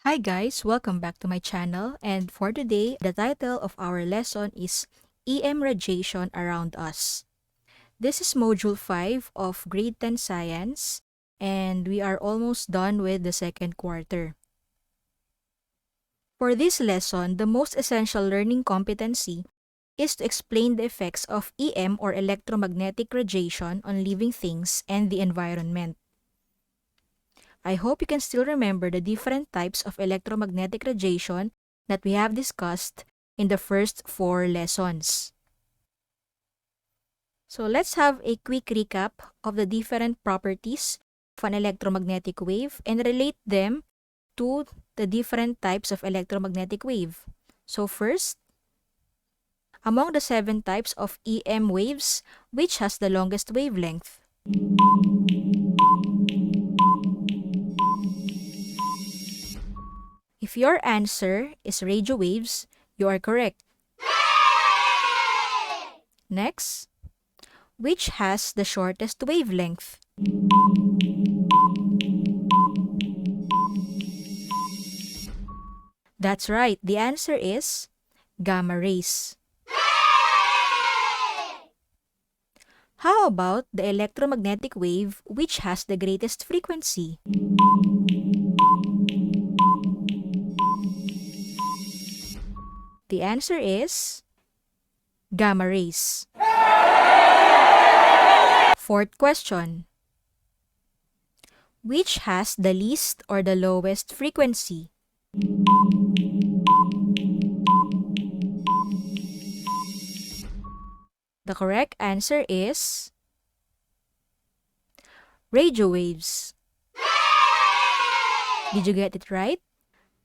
Hi guys, welcome back to my channel, and for today, the title of our lesson is EM Radiation Around Us. This is Module 5 of Grade 10 Science, and we are almost done with the second quarter. For this lesson, the most essential learning competency is to explain the effects of EM or electromagnetic radiation on living things and the environment. I hope you can still remember the different types of electromagnetic radiation that we have discussed in the first 4 lessons. So let's have a quick recap of the different properties of an electromagnetic wave and relate them to the different types of electromagnetic wave. So first, among the 7 types of EM waves, which has the longest wavelength? If your answer is radio waves, you are correct. Next, which has the shortest wavelength? That's right, the answer is gamma rays. How about the electromagnetic wave which has the greatest frequency? The answer is gamma rays. Fourth question. Which has the least or the lowest frequency? The correct answer is radio waves. Did you get it right?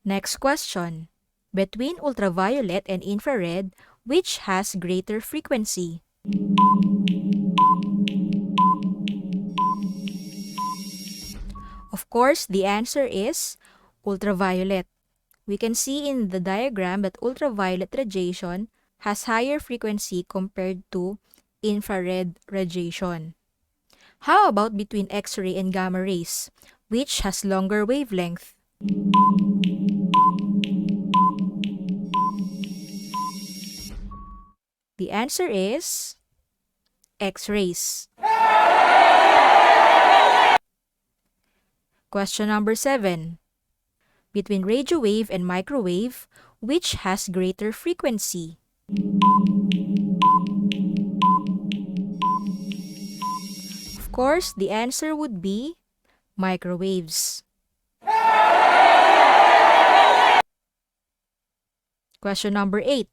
Next question. Between ultraviolet and infrared, which has greater frequency? Of course, the answer is ultraviolet. We can see in the diagram that ultraviolet radiation has higher frequency compared to infrared radiation. How about between X-ray and gamma rays, which has longer wavelength? The answer is X-rays. Question number 7. Between radio wave and microwave, which has greater frequency? Of course, the answer would be microwaves. Question number 8.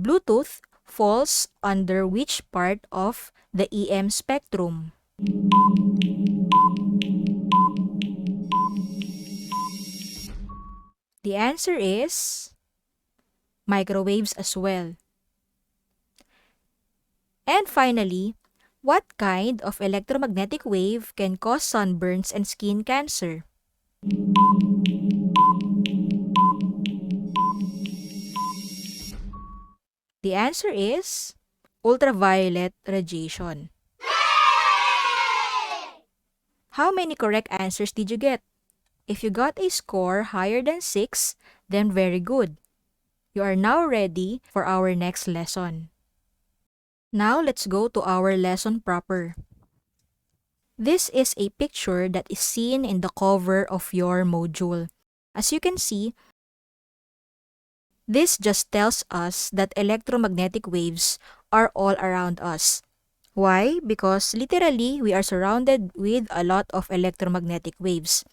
Bluetooth falls under which part of the EM spectrum? The answer is microwaves as well. And finally, what kind of electromagnetic wave can cause sunburns and skin cancer? The answer is ultraviolet radiation. How many correct answers did you get? If you got a score higher than 6, then very good. You are now ready for our next lesson. Now let's go to our lesson proper. This is a picture that is seen in the cover of your module. As you can see, this just tells us that electromagnetic waves are all around us. Why? Because literally, we are surrounded with a lot of electromagnetic waves.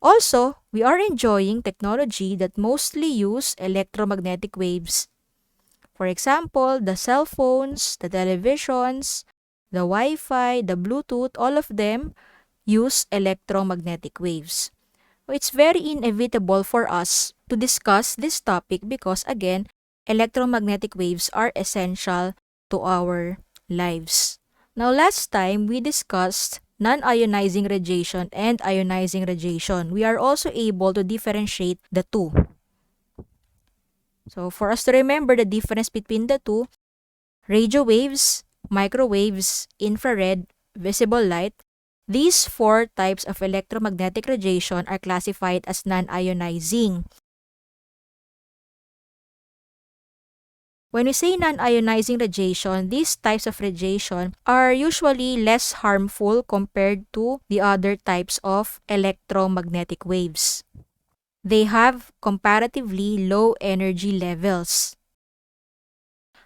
Also, we are enjoying technology that mostly use electromagnetic waves. For example, the cell phones, the televisions, the Wi-Fi, the Bluetooth, all of them use electromagnetic waves. It's very inevitable for us to discuss this topic because, again, electromagnetic waves are essential to our lives. Now, last time we discussed non-ionizing radiation and ionizing radiation. We are also able to differentiate the two. So, for us to remember the difference between the two, radio waves, microwaves, infrared, visible light, These four types of electromagnetic radiation are classified as non-ionizing. When we say non-ionizing radiation, these types of radiation are usually less harmful compared to the other types of electromagnetic waves. They have comparatively low energy levels.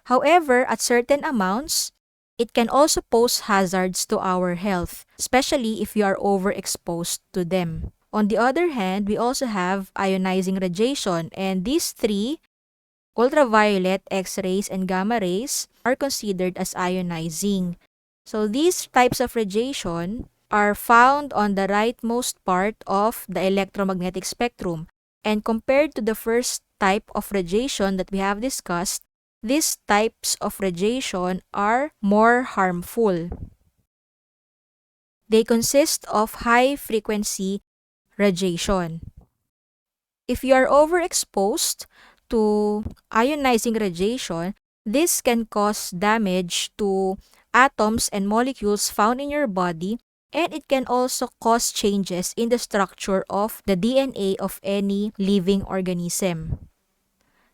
However, at certain amounts, it can also pose hazards to our health, especially if you are overexposed to them. On the other hand, we also have ionizing radiation, and these three, ultraviolet, X-rays, and gamma rays, are considered as ionizing. So these types of radiation are found on the rightmost part of the electromagnetic spectrum. And compared to the first type of radiation that we have discussed, these types of radiation are more harmful. They consist of high-frequency radiation. If you are overexposed to ionizing radiation, this can cause damage to atoms and molecules found in your body, and it can also cause changes in the structure of the DNA of any living organism.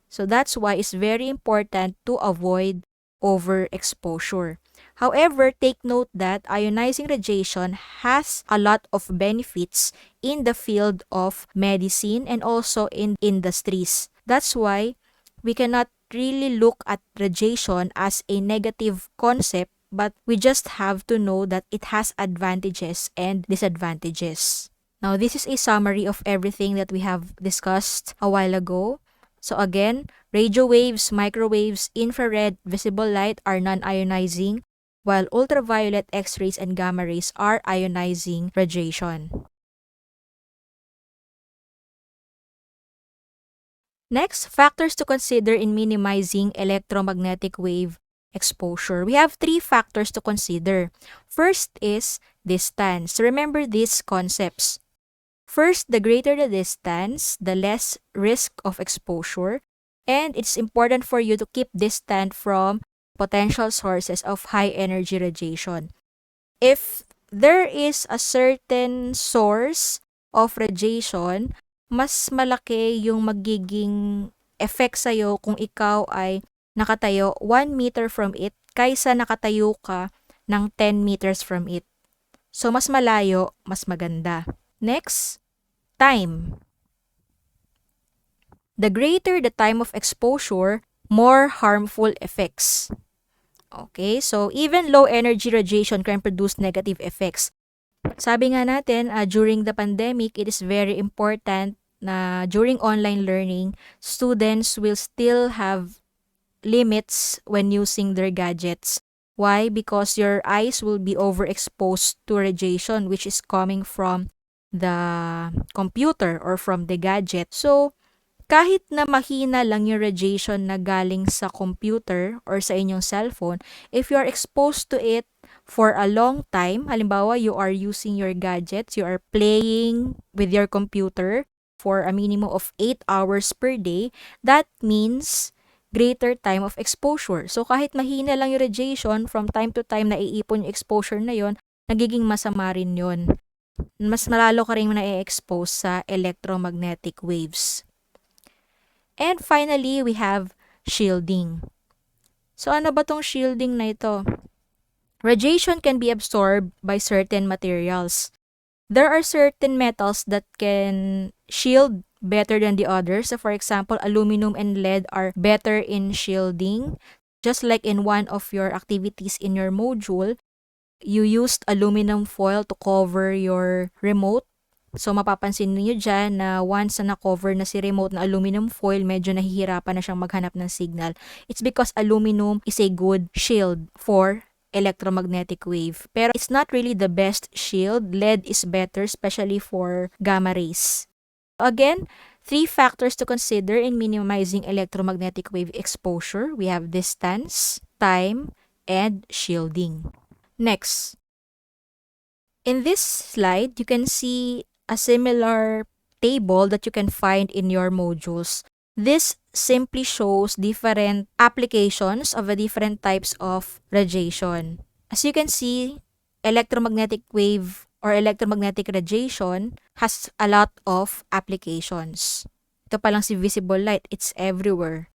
So that's why it's very important to avoid overexposure. However, take note that ionizing radiation has a lot of benefits in the field of medicine and also in industries. That's why we cannot really look at radiation as a negative concept, but we just have to know that it has advantages and disadvantages. Now, this is a summary of everything that we have discussed a while ago. So again, radio waves, microwaves, infrared, visible light are non-ionizing, while ultraviolet, X-rays, and gamma rays are ionizing radiation. Next, factors to consider in minimizing electromagnetic wave exposure. We have three factors to consider. First is distance. Remember these concepts. First, the greater the distance, the less risk of exposure, and it's important for you to keep distant from potential sources of high energy radiation. If there is a certain source of radiation, mas malaki yung magiging effect sa'yo kung ikaw ay nakatayo 1 meter from it kaysa nakatayo ka ng 10 meters from it. So, mas malayo, mas maganda. Next, time. The greater the time of exposure, more harmful effects. Okay, so even low energy radiation can produce negative effects. Sabi nga natin, during the pandemic, it is very important na during online learning, students will still have limits when using their gadgets. Why? Because your eyes will be overexposed to radiation which is coming from the computer or from the gadget. So, kahit na mahina lang yung radiation na galing sa computer or sa inyong cellphone, if you are exposed to it for a long time, halimbawa you are using your gadgets, you are playing with your computer for a minimum of 8 hours per day, that means greater time of exposure. So kahit mahina lang yung radiation, from time to time naiipon yung exposure na yon, nagiging masama rin yon. Mas malalo ka rin na-expose sa electromagnetic waves. And finally, we have shielding. So ano ba tong shielding na ito? Radiation can be absorbed by certain materials. There are certain metals that can shield better than the others. So for example, aluminum and lead are better in shielding. Just like in one of your activities in your module, you used aluminum foil to cover your remote. So, mapapansin niyo dyan na once na na-cover na si remote na aluminum foil, medyo nahihirapan na siyang maghanap ng signal. It's because aluminum is a good shield for electromagnetic wave. Pero it's not really the best shield. Lead is better, especially for gamma rays. Again, three factors to consider in minimizing electromagnetic wave exposure. We have distance, time, and shielding. Next, in this slide, you can see a similar table that you can find in your modules. This simply shows different applications of the different types of radiation. As you can see, electromagnetic wave or electromagnetic radiation has a lot of applications. Ito pa lang si visible light, it's everywhere.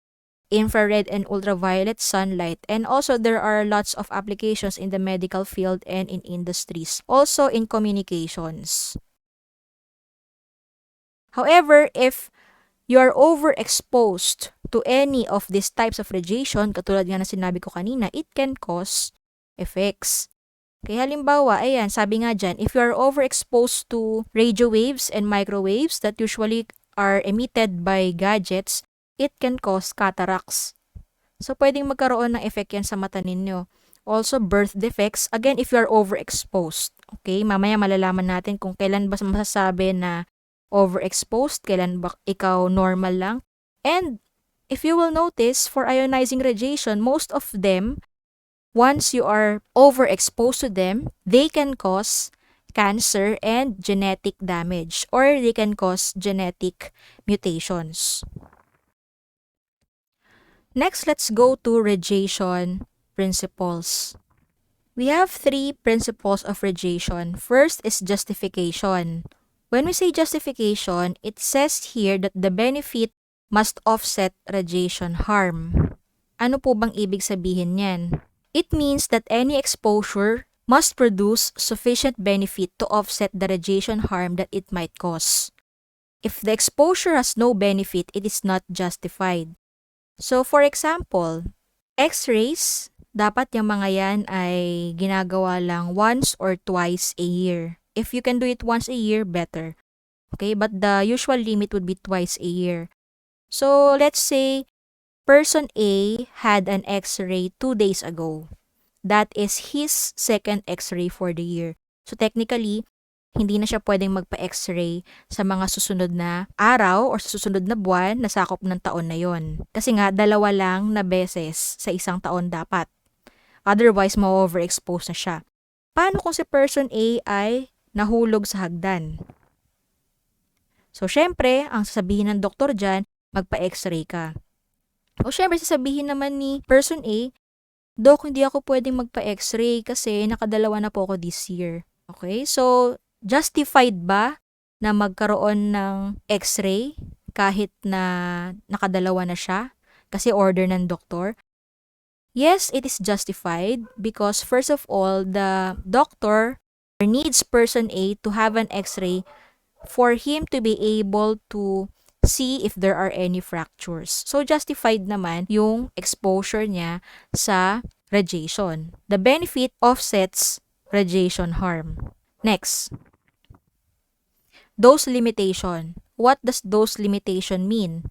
Infrared and ultraviolet sunlight, and also there are lots of applications in the medical field and in industries, also in communications. However, if you are overexposed to any of these types of radiation, katulad nga na sinabi ko kanina, it can cause effects. Kaya halimbawa, ayan, sabi nga dyan, if you are overexposed to radio waves and microwaves that usually are emitted by gadgets, it can cause cataracts. So, pwedeng magkaroon ng effect yan sa mata ninyo. Also, birth defects, again, if you are overexposed. Okay, mamaya malalaman natin kung kailan ba masasabi na overexposed, kailan ba ikaw normal lang. And, if you will notice, for ionizing radiation, most of them, once you are overexposed to them, they can cause cancer and genetic damage, or they can cause genetic mutations. Next, let's go to radiation principles. We have 3 principles of radiation. First is justification. When we say justification, it says here that the benefit must offset radiation harm. Ano po bang ibig sabihin niyan? It means that any exposure must produce sufficient benefit to offset the radiation harm that it might cause. If the exposure has no benefit, it is not justified. So, for example, X-rays, dapat yung mga yan ay ginagawa lang once or twice a year. If you can do it once a year, better. Okay, but the usual limit would be twice a year. So, let's say, person A had an X-ray 2 days ago. That is his second X-ray for the year. So, technically, hindi na siya pwedeng magpa-X-ray sa mga susunod na araw or sa susunod na buwan na sakop ng taon na yon. Kasi nga, 2 lang na beses sa isang taon dapat. Otherwise, ma-overexpose na siya. Paano kung si person A ay nahulog sa hagdan? So, syempre, ang sasabihin ng doktor dyan, magpa-X-ray ka. O syempre, sasabihin naman ni person A, Dok, hindi ako pwedeng magpa-X-ray kasi nakadalawa na po ako this year. Okay, so justified ba na magkaroon ng X-ray kahit na nakadalawa na siya kasi order ng doktor? Yes, it is justified because first of all, the doctor needs person A to have an X-ray for him to be able to see if there are any fractures. So, justified naman yung exposure niya sa radiation. The benefit offsets radiation harm. Next, dose limitation. What does dose limitation mean?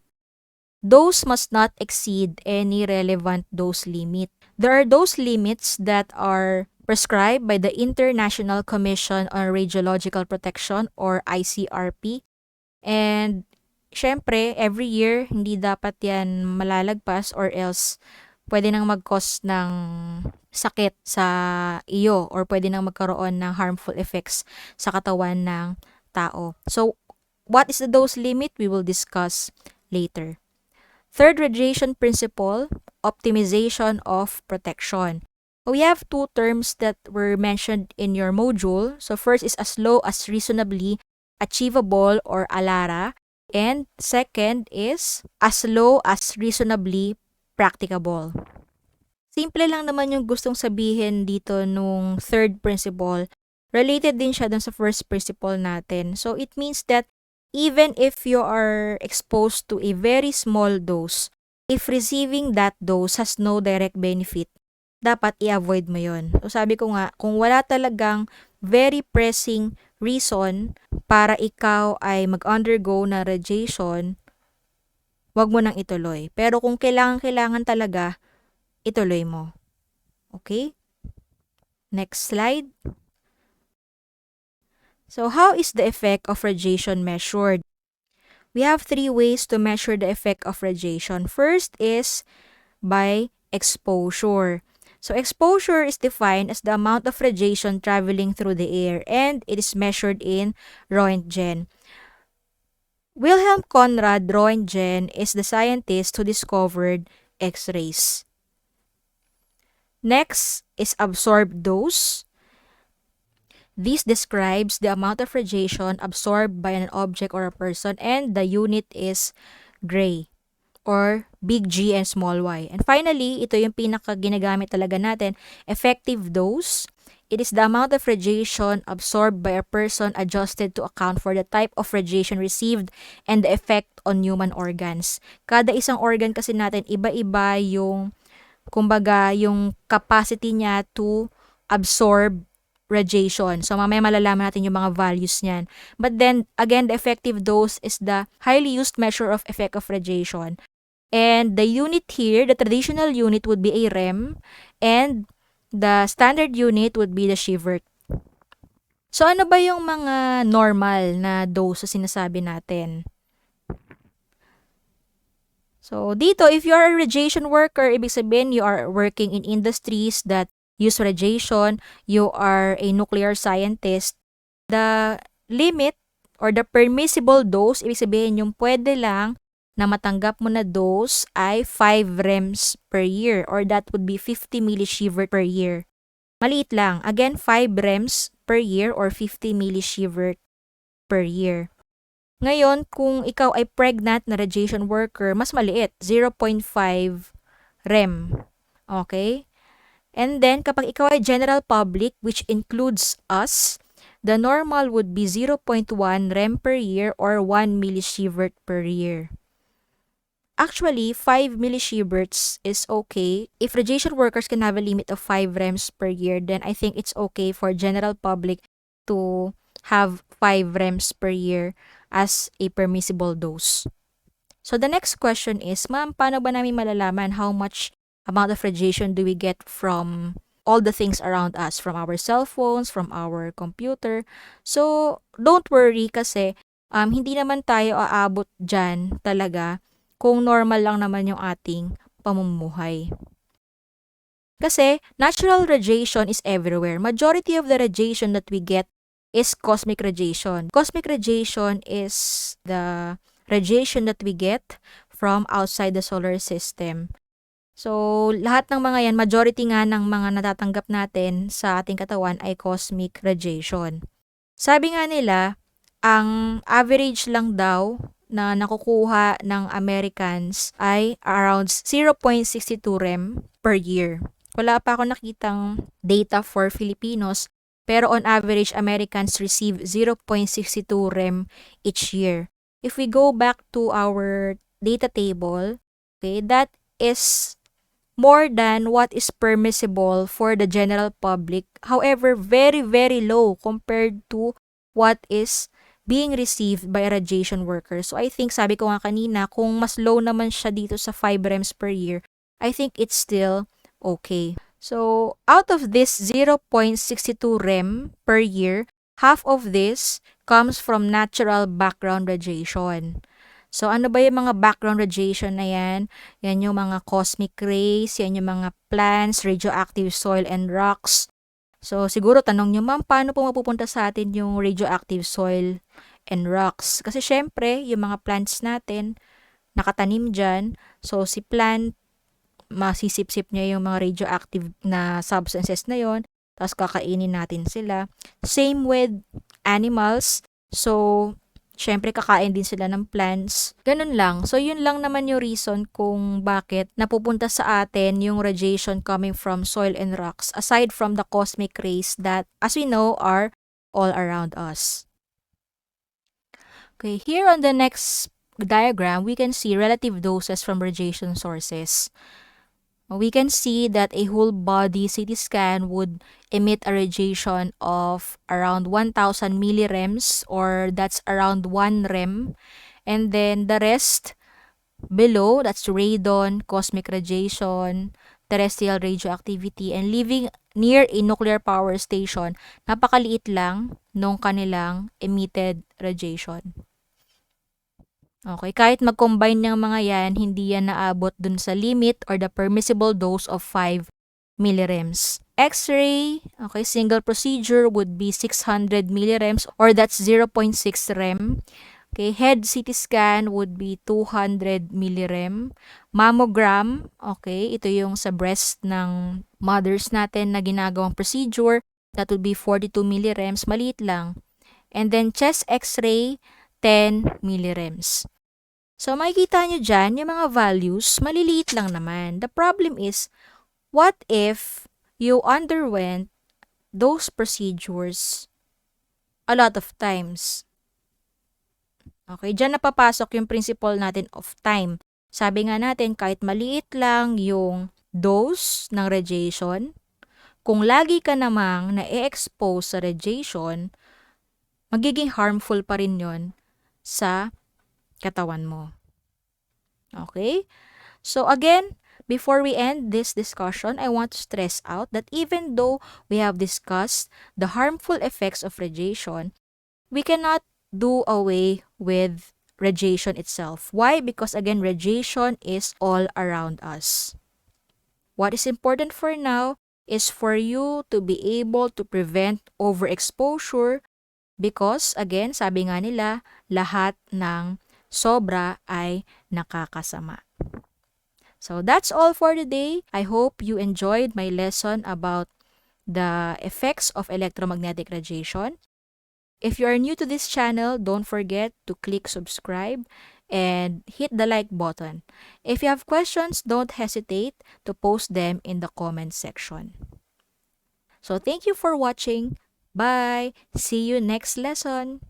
Dose must not exceed any relevant dose limit. There are dose limits that are prescribed by the International Commission on Radiological Protection or ICRP. And syempre, every year, hindi dapat yan malalagpas or else pwede nang mag-cause ng sakit sa iyo or pwede nang magkaroon ng harmful effects sa katawan ng tao. So, what is the dose limit? We will discuss later. Third radiation principle, optimization of protection. We have 2 terms that were mentioned in your module. So, first is as low as reasonably achievable or ALARA. And second is as low as reasonably practicable. Simple lang naman yung gustong sabihin dito nung third principle. Related din siya dun sa first principle natin. So it means that even if you are exposed to a very small dose, if receiving that dose has no direct benefit, dapat i-avoid mo yun. So sabi ko nga, kung wala talagang very pressing reason para ikaw ay mag-undergo na radiation, wag mo nang ituloy. Pero kung kailangan talaga, ituloy mo. Okay? Next slide. So how is the effect of radiation measured? We have 3 ways to measure the effect of radiation. First is by exposure. So exposure is defined as the amount of radiation traveling through the air and it is measured in Roentgen. Wilhelm Conrad Roentgen is the scientist who discovered X-rays. Next is absorbed dose. This describes the amount of radiation absorbed by an object or a person, and the unit is gray or big G and small y. And finally, ito yung pinaka ginagamit talaga natin, effective dose. It is the amount of radiation absorbed by a person adjusted to account for the type of radiation received and the effect on human organs. Kada isang organ kasi natin, iba-iba yung, kumbaga, yung capacity niya to absorb radiation. So, mamaya malalaman natin yung mga values niyan. But then, again, the effective dose is the highly used measure of effect of radiation. And the unit here, the traditional unit would be a rem, and the standard unit would be the sievert. So, ano ba yung mga normal na dose sa sinasabi natin? So, dito, if you are a radiation worker, ibig sabihin, you are working in industries that use radiation, you are a nuclear scientist, the limit or the permissible dose, ibig sabihin, yung pwede lang na matanggap mo na dose ay 5 rems per year, or that would be 50 millisievert per year. Maliit lang. Again, 5 rems per year or 50 millisievert per year. Ngayon, kung ikaw ay pregnant na radiation worker, mas maliit, 0.5 rem. Okay? And then, kapag ikaw ay general public, which includes us, the normal would be 0.1 rem per year or 1 millisievert per year. Actually, 5 millisieverts is okay. If radiation workers can have a limit of 5 rems per year, then I think it's okay for general public to have 5 rems per year as a permissible dose. So the next question is, ma'am, paano ba namin malalaman how much amount of radiation do we get from all the things around us, from our cell phones, from our computer? So, don't worry kasi hindi naman tayo aabot dyan talaga kung normal lang naman yung ating pamumuhay. Kasi natural radiation is everywhere. Majority of the radiation that we get is cosmic radiation. Cosmic radiation is the radiation that we get from outside the solar system. So, lahat ng mga yan, majority nga ng mga natatanggap natin sa ating katawan ay cosmic radiation. Sabi nga nila, ang average lang daw na nakukuha ng Americans ay around 0.62 rem per year. Wala pa ako nakitang data for Filipinos, pero on average, Americans receive 0.62 rem each year. If we go back to our data table, okay, that is more than what is permissible for the general public. However, very, very low compared to what is being received by a radiation worker. So I think, sabi ko nga kanina, kung mas low naman siya dito sa 5 rems per year, I think it's still okay. So, out of this 0.62 rem per year, half of this comes from natural background radiation. So, ano ba yung mga background radiation na yan? Yan yung mga cosmic rays, yan yung mga plants, radioactive soil and rocks. So, siguro tanong nyo, ma'am, paano po mapupunta sa atin yung radioactive soil and rocks? Kasi syempre, yung mga plants natin, nakatanim dyan. So, si plant, masisip-sip niya yung mga radioactive na substances na yon, tapos kakainin natin sila. Same with animals. So, syempre, kakain din sila ng plants. Ganun lang. So, yun lang naman yung reason kung bakit napupunta sa atin yung radiation coming from soil and rocks, aside from the cosmic rays that, as we know, are all around us. Okay, here on the next diagram, we can see relative doses from radiation sources. We can see that a whole body CT scan would emit a radiation of around 1,000 millirems, or that's around 1 rem. And then the rest below, that's radon, cosmic radiation, terrestrial radioactivity, and living near a nuclear power station, napakaliit lang nung kanilang emitted radiation. Okay, kahit mag-combine ng mga yan, hindi yan naabot dun sa limit or the permissible dose of 5 millirems. X-ray, okay, single procedure would be 600 millirems, or that's 0.6 rem. Okay, head CT scan would be 200 millirem. Mammogram, okay, ito yung sa breast ng mothers natin na ginagawang procedure. that would be 42 millirems, maliit lang. And then chest x-ray, 10 millirems. So makikita nyo dyan, yung mga values, maliliit lang naman. The problem is, what if you underwent those procedures a lot of times? Okay, dyan napapasok yung principle natin of time. Sabi nga natin, kahit maliit lang yung dose ng radiation, kung lagi ka namang na-expose sa radiation, magiging harmful pa rin yon sa katawan mo. Okay? So again, before we end this discussion, I want to stress out that even though we have discussed the harmful effects of radiation, we cannot do away with radiation itself. Why? Because again, radiation is all around us. What is important for now is for you to be able to prevent overexposure because again, sabi nga nila, lahat ng sobra ay nakakasama. So that's all for today. I hope you enjoyed my lesson about the effects of electromagnetic radiation. If you are new to this channel, don't forget to click subscribe and hit the like button. If you have questions, don't hesitate to post them in the comment section. So thank you for watching. Bye! See you next lesson!